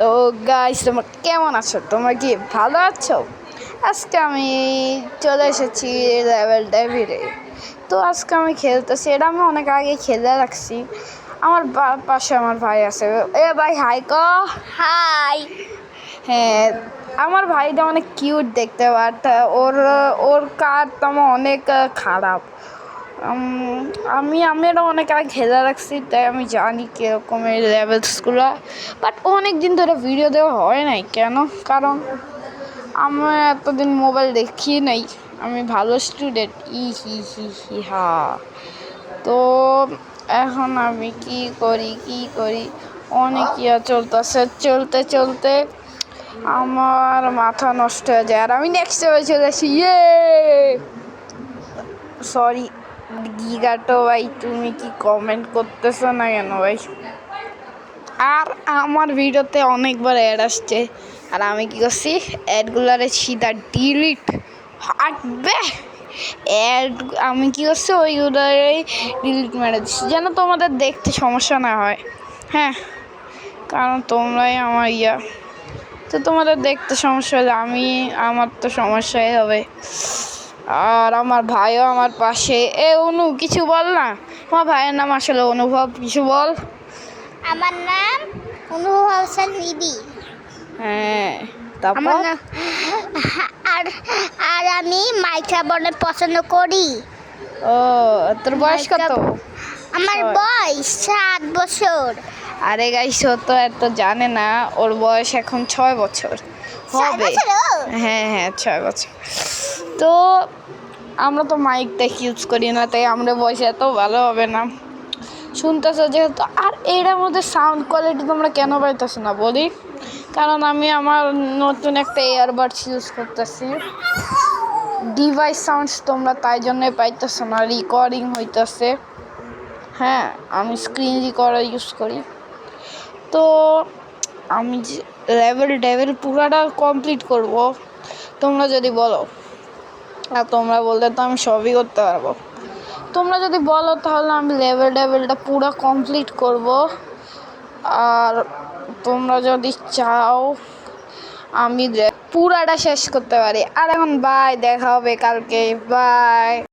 তো গাইস, তোমরা কেমন আছো? তোমরা কি ভালো আছো? আজকে আমি চলে এসেছি লেভেল ডেভিডে। তো আজকে আমি খেলতেছি, এটা আমি অনেক আগে খেলে রাখছি। আমার পাশে আমার ভাই আছে। এ ভাই, হাই ক। হাই। হ্যাঁ, আমার ভাইটা অনেক কিউট দেখতে, বাট ওর ওর কার্ডটা আমার অনেক খারাপ। আমি এটা অনেক আগে খেলে রাখছি, তাই আমি জানি কীরকম এই লেভেলসগুলো। বাট অনেক দিন ধরে ভিডিও দেওয়া হয় নাই কেন? কারণ আমি এতদিন মোবাইল দেখি নাই। আমি ভালো স্টুডেন্ট, ই হি হি হি হা। তো এখন আমি কি করি অনেক ইয়া চলতেছে, চলতে আমার মাথা নষ্ট হয়ে যায়, আর আমি নেক্সট লেভেল চলে আসি। ইয়ে সরি গিগাটো ভাই, তুমি কি কমেন্ট করতেছো না কেন ভাই? আর আমার ভিডিওতে অনেকবার অ্যাড আসছে, আর আমি কি করছি, অ্যাডগুলারে সিধা ডিলিট হাঁটবে অ্যাড। আমি কি করছি, ওইগুলোই ডিলিট মেরে দিচ্ছি যেন তোমাদের দেখতে সমস্যা না হয়। হ্যাঁ, কারণ তোমরাই আমার ইয়া, তো তোমাদের দেখতে সমস্যা হলে আমার তো সমস্যাই হবে। আর আমার ভাইও আমার পাশে। অনু, কিছু বল না। আমার ভাইয়ের নাম আসলে অনুভব, কিছু বল। আমার নাম অনুভব হোসেন নিধি। হ্যাঁ, তারপর আর আর আমি মাইক্রোফোন বনে পছন্দ করি। ও, তোর বয়স কত? আমার বয়স 7 বছর। আরে গাইস, ও তো এত জানে না, ওর বয়স এখন 6 বছর হবে। হ্যাঁ, 6 বছর। তো আমরা তো মাইকটা ইউজ করি না, তাই আমরা বয়স এত ভালো হবে না, শুনতেছো যেহেতু। আর এটার মধ্যে সাউন্ড কোয়ালিটি তোমরা কেন পাইতেছো না বলি? কারণ আমি আমার নতুন একটা ইয়ারবাডস ইউজ করতেছি। ডিভাইস সাউন্ডস তোমরা তাই জন্যই পাইতেছো না, রেকর্ডিং হইতেছে। হ্যাঁ, আমি স্ক্রিন রেকর্ডার ইউজ করি। তো আমি লেভেল পুরাটা কমপ্লিট করব তোমরা যদি বলো, আর তোমরা বললে তো আমি সবই করতে পারবো। তোমরা যদি বলো তাহলে আমি লেভেলটা পুরো কমপ্লিট করব। আর তোমরা যদি চাও আমি পুরাটা শেষ করতে পারি। আর এখন বাই, দেখা হবে কালকে, বাই।